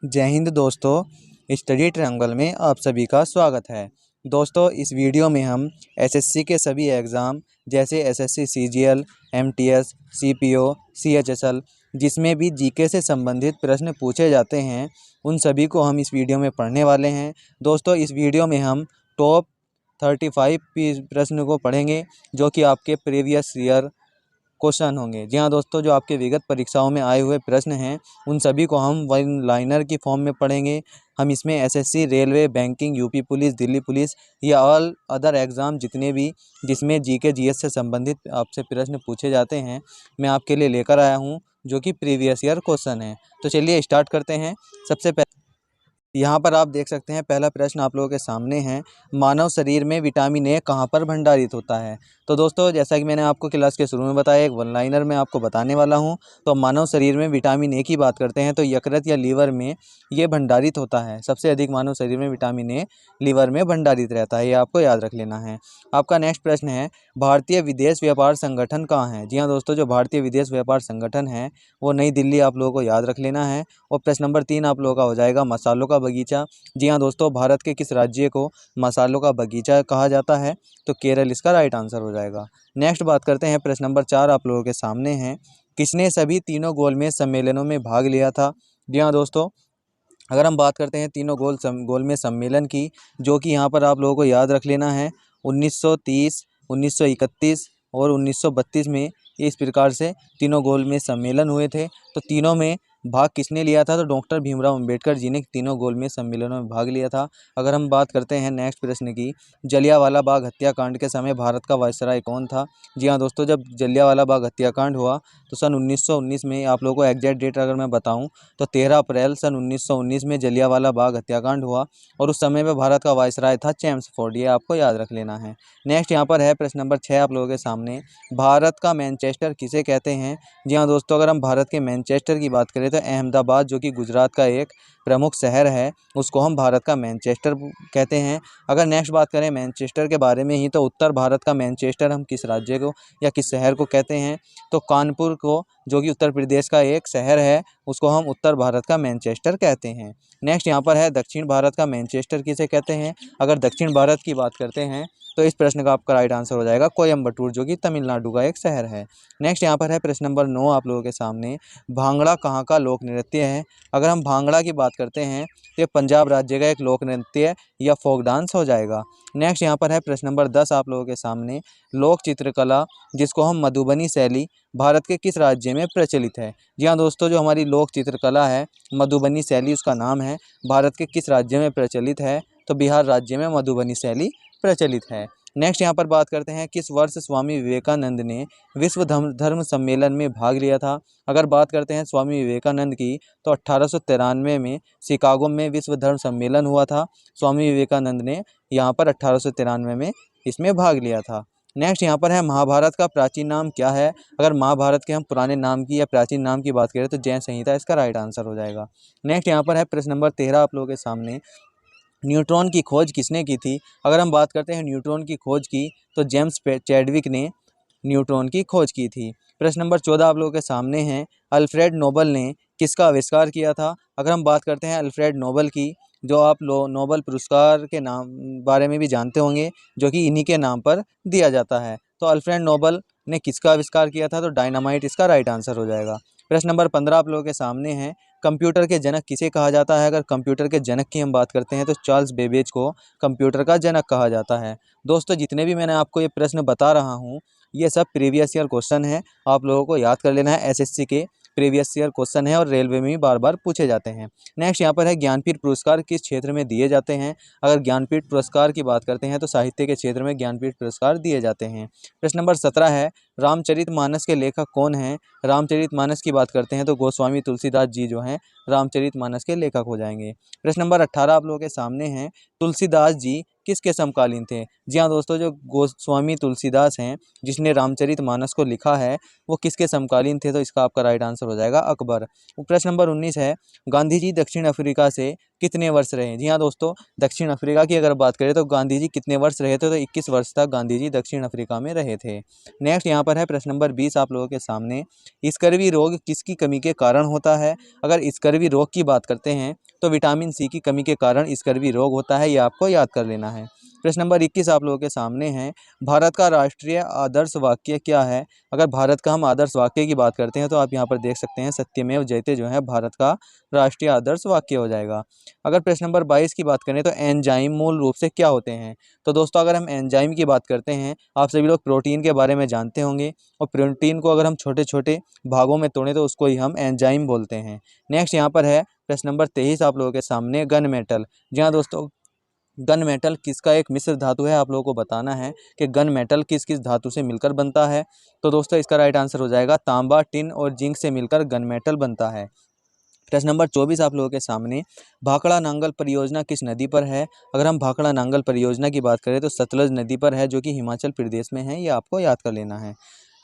जय हिंद दोस्तों, study triangle में आप सभी का स्वागत है। दोस्तों, इस वीडियो में हम एसएससी के सभी एग्ज़ाम जैसे SSC CGL, MTS, CPO, CHSL जिसमें भी जीके से संबंधित प्रश्न पूछे जाते हैं उन सभी को हम इस वीडियो में पढ़ने वाले हैं। दोस्तों, इस वीडियो में हम टॉप 35 प्रश्न को पढ़ेंगे जो कि आपके प्रीवियस ईयर क्वेश्चन होंगे। जी हाँ दोस्तों, जो आपके विगत परीक्षाओं में आए हुए प्रश्न हैं उन सभी को हम वन लाइनर की फॉर्म में पढ़ेंगे। हम इसमें SSC, railway, banking, UP police, Delhi police या ऑल अदर एग्ज़ाम जितने भी जिसमें जीके जीएस से संबंधित आपसे प्रश्न पूछे जाते हैं मैं आपके लिए लेकर आया हूँ जो कि प्रीवियस ईयर क्वेश्चन है। तो चलिए स्टार्ट करते हैं। सबसे पहले यहाँ पर आप देख सकते हैं, पहला प्रश्न आप लोगों के सामने है, मानव शरीर में विटामिन ए कहाँ पर भंडारित होता है। तो दोस्तों, जैसा कि मैंने आपको क्लास के शुरू में बताया, एक वन लाइनर में आपको बताने वाला हूँ। तो मानव शरीर में विटामिन ए की बात करते हैं तो यकृत या लीवर में ये भंडारित होता है। सबसे अधिक मानव शरीर में विटामिन ए लीवर में भंडारित रहता है, ये आपको याद रख लेना है। आपका नेक्स्ट प्रश्न है, भारतीय विदेश व्यापार संगठन कहाँ है। जी हाँ दोस्तों, जो भारतीय विदेश व्यापार संगठन है वो नई दिल्ली आप लोगों को याद रख लेना है। और प्रश्न नंबर 3 आप लोगों का हो जाएगा, मसालों का बगीचा। जी हाँ दोस्तों, भारत के किस राज्य को मसालों का बगीचा कहा जाता है। तो केरल इसका राइट आंसर हो जाएगा। नेक्स्ट बात करते हैं, प्रश्न नंबर 4 आप लोगों के सामने है, किसने सभी तीनों गोलमेज सम्मेलनों में भाग लिया था। जी हाँ दोस्तों, अगर हम बात करते हैं तीनों गोलमेज सम्मेलन की, जो कि यहाँ पर आप लोगों को याद रख लेना है, 1930, 1931 और 1932 में इस प्रकार से तीनों गोलमेज सम्मेलन हुए थे। तो तीनों में भाग किसने लिया था। तो डॉक्टर भीमराव अंबेडकर जी ने तीनों गोलमेज सम्मेलनों में भाग लिया था। अगर हम बात करते हैं नेक्स्ट प्रश्न की, जलियांवाला बाग हत्याकांड के समय भारत का वायसराय कौन था। जी हाँ दोस्तों, जब जलियांवाला बाग हत्याकांड हुआ तो सन 1919 में, आप लोगों को एग्जैक्ट डेट अगर मैं बताऊं तो 13 अप्रैल सन 1919 में जलियांवाला बाग हत्याकांड हुआ और उस समय में भारत का वायसराय था चेम्सफोर्ड, ये आपको याद रख लेना है। नेक्स्ट यहाँ पर है प्रश्न नंबर 6 आप लोगों के सामने, भारत का मैनचेस्टर किसे कहते हैं। जी हाँ दोस्तों, अगर हम भारत के मैनचेस्टर की बात करें तो अहमदाबाद, जो कि गुजरात का एक प्रमुख शहर है, उसको हम भारत का मैनचेस्टर कहते हैं। अगर नेक्स्ट बात करें मैनचेस्टर के बारे में ही, तो उत्तर भारत का मैनचेस्टर हम किस राज्य को या किस शहर को कहते हैं। तो कानपुर को, जो कि उत्तर प्रदेश का एक शहर है, उसको हम उत्तर भारत का मैनचेस्टर कहते हैं। नेक्स्ट यहाँ पर है, दक्षिण भारत का मैनचेस्टर किसे कहते हैं। अगर दक्षिण भारत की बात करते हैं तो इस प्रश्न का आपका राइट आंसर हो जाएगा कोयम्बटूर, जो कि तमिलनाडु का एक शहर है। नेक्स्ट यहाँ पर है प्रश्न नंबर 9 आप लोगों के सामने, भांगड़ा कहाँ का लोक नृत्य है। अगर हम भांगड़ा की बात करते हैं तो ये पंजाब राज्य का एक लोक नृत्य या फोक डांस हो जाएगा। नेक्स्ट यहाँ पर है प्रश्न नंबर 10 आप लोगों के सामने, लोक चित्रकला जिसको हम मधुबनी शैली भारत के किस राज्य में प्रचलित है। जी हाँ दोस्तों, जो हमारी लोक चित्रकला है मधुबनी शैली, उसका नाम है, भारत के किस राज्य में प्रचलित है। तो बिहार राज्य में मधुबनी शैली प्रचलित है। नेक्स्ट यहाँ पर बात करते हैं, किस वर्ष स्वामी विवेकानंद ने विश्व धर्म सम्मेलन में भाग लिया था। अगर बात करते हैं स्वामी विवेकानंद की, तो 1893 में शिकागो में विश्व धर्म सम्मेलन हुआ था। स्वामी विवेकानंद ने यहाँ पर 1893 में इसमें भाग लिया था। नेक्स्ट यहाँ पर है, महाभारत का प्राचीन नाम क्या है। अगर महाभारत के हम पुराने नाम की या प्राचीन नाम की बात करें तो जैन संहिता इसका राइट आंसर हो जाएगा। नेक्स्ट यहाँ पर है प्रश्न नंबर 13 आप लोगों के सामने, न्यूट्रॉन की खोज किसने की थी। अगर हम बात करते हैं न्यूट्रॉन की खोज की, तो जेम्स चैडविक ने न्यूट्रॉन की खोज की थी। प्रश्न नंबर 14 आप लोगों के सामने हैं, अल्फ्रेड नोबल ने किसका आविष्कार किया था। अगर हम बात करते हैं अल्फ्रेड नोबल की, जो आप नोबल पुरस्कार के नाम बारे में भी जानते होंगे, जो कि इन्हीं के नाम पर दिया जाता है। तो अल्फ्रेड नोबल ने किसका आविष्कार किया था। तो डायनामाइट इसका राइट आंसर हो जाएगा। प्रश्न नंबर 15 आप लोगों के सामने है, कंप्यूटर के जनक किसे कहा जाता है। अगर कंप्यूटर के जनक की हम बात करते हैं तो चार्ल्स बेबेज को कंप्यूटर का जनक कहा जाता है। दोस्तों, जितने भी मैंने आपको ये प्रश्न बता रहा हूँ ये सब प्रीवियस ईयर क्वेश्चन है, आप लोगों को याद कर लेना है। एसएससी के प्रीवियस ईयर क्वेश्चन है और रेलवे में भी बार बार पूछे जाते हैं। नेक्स्ट यहाँ पर है, ज्ञानपीठ पुरस्कार किस क्षेत्र में दिए जाते हैं। अगर ज्ञानपीठ पुरस्कार की बात करते हैं तो साहित्य के क्षेत्र में ज्ञानपीठ पुरस्कार दिए जाते हैं। प्रश्न नंबर 17 है, रामचरितमानस के लेखक कौन हैं। रामचरितमानस की बात करते हैं तो गोस्वामी तुलसीदास जी जो हैं रामचरितमानस के लेखक हो जाएंगे। प्रश्न नंबर 18 आप लोगों के सामने हैं, तुलसीदास जी किसके समकालीन थे? जी हाँ दोस्तों, जो गोस्वामी तुलसीदास हैं जिसने रामचरितमानस को लिखा है, वो किसके समकालीन थे? तो इसका आपका राइट आंसर हो जाएगा अकबर। प्रश्न नंबर 19 है, गांधी जी दक्षिण अफ्रीका से कितने वर्ष रहे? जी हाँ दोस्तों, दक्षिण अफ्रीका की अगर बात करें तो गांधी जी कितने वर्ष रहे थे? तो 21 वर्ष तक गांधी जी दक्षिण अफ्रीका में रहे थे। नेक्स्ट यहाँ पर है प्रश्न नंबर 20 आप लोगों के सामने, स्कर्वी रोग किसकी कमी के कारण होता है? अगर स्कर्वी रोग की बात करते हैं तो विटामिन सी की कमी के कारण स्कर्वी रोग होता है, ये आपको याद कर लेना है। प्रश्न नंबर 21 आप लोगों के सामने है, भारत का राष्ट्रीय आदर्श वाक्य क्या है? अगर भारत का हम आदर्श वाक्य की बात करते हैं तो आप यहाँ पर देख सकते हैं सत्यमेव जयते जो है भारत का राष्ट्रीय आदर्श वाक्य हो जाएगा। अगर प्रश्न नंबर 22 की बात करें तो एंजाइम मूल रूप से क्या होते हैं? तो दोस्तों अगर हम एंजाइम की बात करते हैं, आप सभी लोग प्रोटीन के बारे में जानते होंगे, और प्रोटीन को अगर हम छोटे छोटे भागों में तोड़ें तो उसको ही हम एंजाइम बोलते हैं। नेक्स्ट यहाँ पर है प्रश्न नंबर 23 आप लोगों के सामने, गन मेटल। जी हाँ दोस्तों, गन मेटल किसका एक मिश्र धातु है? आप लोगों को बताना है कि गन मेटल किस किस धातु से मिलकर बनता है। तो दोस्तों इसका राइट आंसर हो जाएगा तांबा, टिन और जिंक से मिलकर गन मेटल बनता है। प्रश्न नंबर 24 आप लोगों के सामने, भाखड़ा नांगल परियोजना किस नदी पर है? अगर हम भाखड़ा नांगल परियोजना की बात करें तो सतलज नदी पर है, जो कि हिमाचल प्रदेश में है, ये आपको याद कर लेना है।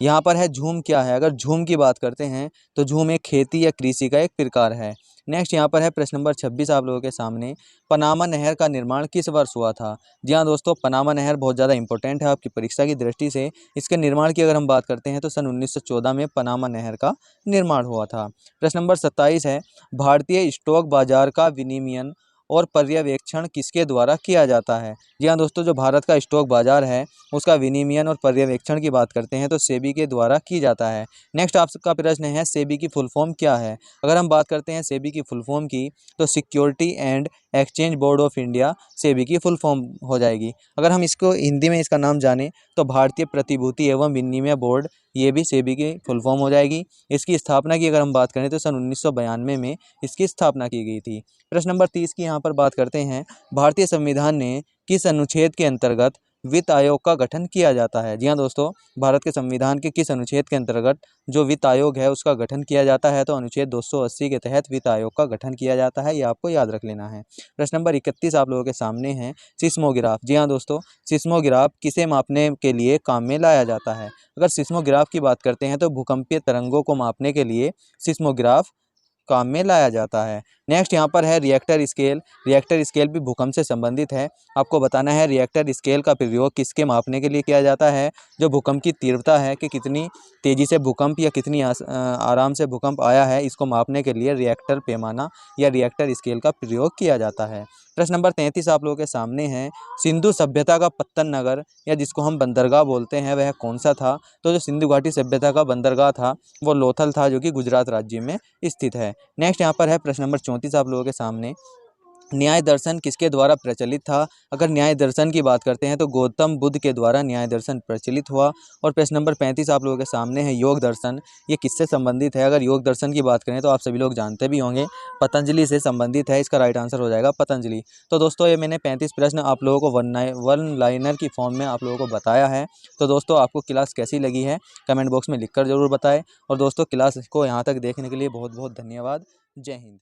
यहाँ पर है झूम क्या है? अगर झूम की बात करते हैं तो झूम एक खेती या कृषि का एक प्रकार है। नेक्स्ट यहाँ पर है प्रश्न नंबर 26 आप लोगों के सामने, पनामा नहर का निर्माण किस वर्ष हुआ था? जी हाँ दोस्तों, पनामा नहर बहुत ज़्यादा इंपॉर्टेंट है आपकी परीक्षा की दृष्टि से। इसके निर्माण की अगर हम बात करते हैं तो सन 1914 में पनामा नहर का निर्माण हुआ था। प्रश्न नंबर 27 है, भारतीय स्टॉक बाजार का विनियमन और पर्यवेक्षण किसके द्वारा किया जाता है? जी हाँ दोस्तों, जो भारत का स्टॉक बाजार है उसका विनियमन और पर्यवेक्षण की बात करते हैं तो सेबी के द्वारा की जाता है। नेक्स्ट आपका प्रश्न है, सेबी की फुल फॉर्म क्या है? अगर हम बात करते हैं सेबी की फुल फॉर्म की तो security and exchange board of India SEBI की फुल फॉर्म हो जाएगी। अगर हम इसको हिंदी में इसका नाम जानें तो भारतीय प्रतिभूति एवं विनिमय बोर्ड, ये भी सेबी की फुल फॉर्म हो जाएगी। इसकी स्थापना की अगर हम बात करें तो सन 1992 में इसकी स्थापना की गई थी। प्रश्न नंबर 30 की यहाँ पर बात करते हैं, भारतीय संविधान ने किस अनुच्छेद के अंतर्गत वित्त आयोग का गठन किया जाता है? जी हाँ दोस्तों, भारत के संविधान के किस अनुच्छेद के अंतर्गत जो वित्त आयोग है उसका गठन किया जाता है? तो अनुच्छेद 280 के तहत वित्त आयोग का गठन किया जाता है, ये आपको याद रख लेना है। प्रश्न नंबर 31 आप लोगों के सामने है, सिस्मोग्राफ। जी हाँ दोस्तों, सिस्मोग्राफ किसे मापने के लिए काम में लाया जाता है? अगर सिस्मोग्राफ की बात करते हैं तो भूकंपीय तरंगों को मापने के लिए सिस्मोग्राफ काम में लाया जाता है। नेक्स्ट यहाँ पर है रिएक्टर स्केल। रिएक्टर स्केल भी भूकंप से संबंधित है। आपको बताना है रिएक्टर स्केल का प्रयोग किसके मापने के लिए किया जाता है? जो भूकंप की तीव्रता है कि कितनी तेज़ी से भूकंप या कितनी आराम से भूकंप आया है, इसको मापने के लिए रिएक्टर पैमाना या रिएक्टर स्केल का प्रयोग किया जाता है। प्रश्न नंबर 33 आप लोगों के सामने है, सिंधु सभ्यता का पत्तन नगर या जिसको हम बंदरगाह बोलते हैं वह कौन सा था? तो जो सिंधु घाटी सभ्यता का बंदरगाह था वो लोथल था, जो कि गुजरात राज्य में स्थित है। नेक्स्ट यहाँ पर है प्रश्न नंबर 34 आप लोगों के सामने, न्याय दर्शन किसके द्वारा प्रचलित था? अगर न्याय दर्शन की बात करते हैं तो गौतम बुद्ध के द्वारा न्याय दर्शन प्रचलित हुआ। और प्रश्न नंबर 35 आप लोगों के सामने है, योग दर्शन, ये किससे संबंधित है? अगर योग दर्शन की बात करें तो आप सभी लोग जानते भी होंगे, पतंजलि से संबंधित है। इसका राइट आंसर हो जाएगा पतंजलि। तो दोस्तों ये मैंने 35 प्रश्न आप लोगों को वन लाइनर की फॉर्म में आप लोगों को बताया है। तो दोस्तों आपको क्लास कैसी लगी है कमेंट बॉक्स में लिखकर ज़रूर बताएं। और दोस्तों क्लास को यहाँ तक देखने के लिए बहुत बहुत धन्यवाद। जय हिंद।